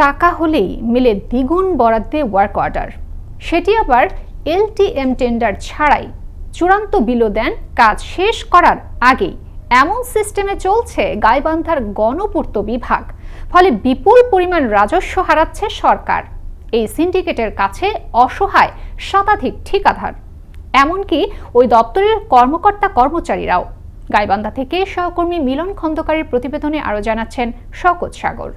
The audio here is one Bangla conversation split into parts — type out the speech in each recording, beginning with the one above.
টাকা হলেই মিলে দ্বিগুণ বরাদ্দে ওয়ার্ক অর্ডার, সেটি আবার এলটিএম টেন্ডার ছাড়াই চূড়ান্ত বিলও দেন কাজ শেষ করার আগেই। এমন সিস্টেমে চলছে গাইবান্ধার গণপূর্ত বিভাগ, ফলে বিপুল পরিমাণ রাজস্ব হারাচ্ছে সরকার। এই সিন্ডিকেটের কাছে অসহায় শতাধিক ঠিকাদার, এমনকি ওই দপ্তরের কর্মকর্তা কর্মচারীরাও। গাইবান্ধা থেকে সহকর্মী মিলন খন্দকারের প্রতিবেদনে আরো জানাচ্ছেন শওকত সাগর।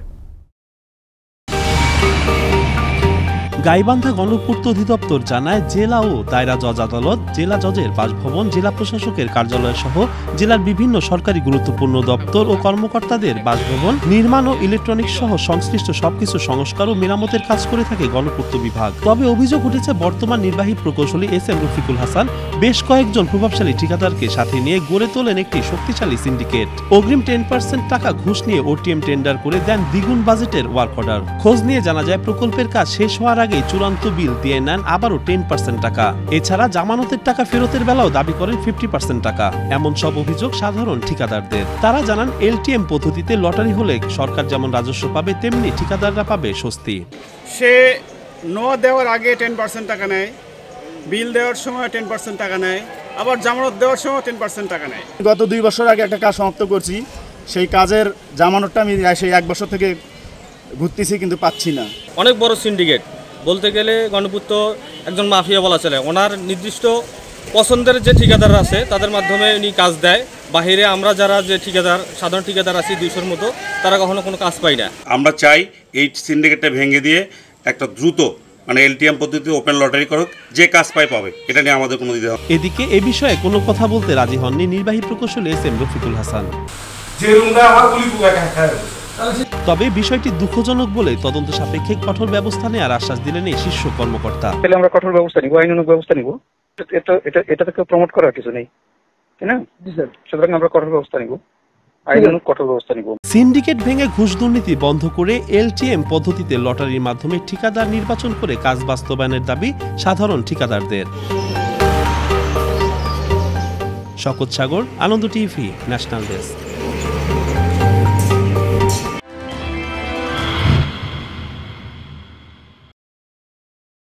গাইবান্ধা গণপূর্ত অধিদপ্তর জানায়, জেলা ও দায়রা জজ আদালত, জেলা জজের বাসভবন, জেলা প্রশাসকের কার্যালয় সহ জেলার বিভিন্ন সরকারি গুরুত্বপূর্ণ দপ্তর ও কর্মকর্তাদের বাসভবন নির্মাণ ও ইলেকট্রনিক্স সহ সংশ্লিষ্ট সবকিছু সংস্কার ও মেরামতের কাজ করে থাকে গণপূর্ত বিভাগ। তবে অভিযোগ উঠেছে, বর্তমান নির্বাহী প্রকৌশলী এস.এম. রফিকুল হাসান বেশ কয়েকজন প্রভাবশালী ঠিকাদারকে সাথে নিয়ে গড়ে তোলেন একটি শক্তিশালী সিন্ডিকেট। অগ্রিম 10% টাকা ঘুষ নিয়ে ওটিএম টেন্ডার করে দেন দ্বিগুণ বাজেটের ওয়ার্ক অর্ডার। খোঁজ নিয়ে জানা যায়, প্রকল্পের কাজ শেষ হওয়ার আগে চূড়ান্ত বিল দিয়ে নেন আবারও 10% টাকা। এছাড়া জামানতের টাকা ফেরতের বেলাও দাবি করেন 50% টাকা। এমন সব অভিযোগ সাধারণ ঠিকাদারদের। তারা জানান, এলটিএম পদ্ধতিতে লটারি হলে সরকার যেমন রাজস্ব পাবে, তেমনি ঠিকাদাররা পাবে স্বস্তি। সে নোয়া দেওয়ার আগে 10% টাকা নেয়, বিল দেওয়ার সময় 10% টাকা নেয়, আবার জামানত দেওয়ার সময় 10% টাকা নেয়। গত 2 বছর আগে একটা কাজ সমাপ্ত করছি, সেই কাজের জামানতটা আমি সেই 1 বছর থেকে ঘুরতেছি, কিন্তু পাচ্ছি না। অনেক বড় সিন্ডিকেট বলতে গেলে গণপূর্ত একজন মাফিয়া বলা চলে। ওনার নির্দিষ্ট পছন্দের যে ঠিকাদার আছে তাদের মাধ্যমে উনি কাজ দেয়। বাহিরে আমরা যারা যে ঠিকাদার, সাধারণ ঠিকাদার আছি 200-র মতো, তারা কখনো কোনো কাজ পাই না। আমরা চাই এই সিন্ডিকেটটা ভেঙে দিয়ে একটা দ্রুত এলটিএম পদ্ধতিতে ওপেন লটারি করুক, যে কাজ পাবে, এটা নিয়ে আমাদের কোনো দ্বিধা। এদিকে এ বিষয়ে কোনো কথা বলতে রাজি হননি নির্বাহী প্রকৌশলী এস.এম. রফিকুল হাসান। তবে বিষয়টি দুঃখজনক বলে তদন্ত সাপেক্ষে কঠোর ব্যবস্থা নেওয়ার আশ্বাস দিলেন এই শীর্ষ কর্মকর্তা। আমরা কঠোর ব্যবস্থা নিব, আইনানুগ ব্যবস্থা নিব। এটা থেকে প্রমোট করার কিছু নেই, তাই না? সুতরাং আমরা কঠোর ব্যবস্থা নিব, আইনানুগ কঠোর ব্যবস্থা নিব। সিন্ডিকেট ভেঙে ঘুষ দুর্নীতি বন্ধ করে এলটিএম পদ্ধতিতে লটারির মাধ্যমে ঠিকাদার নির্বাচন করে কাজ বাস্তবায়নের দাবি সাধারণ ঠিকাদারদের। শওকত সাগর, আনন্দ টিভি, ন্যাশনাল ডেস্ক।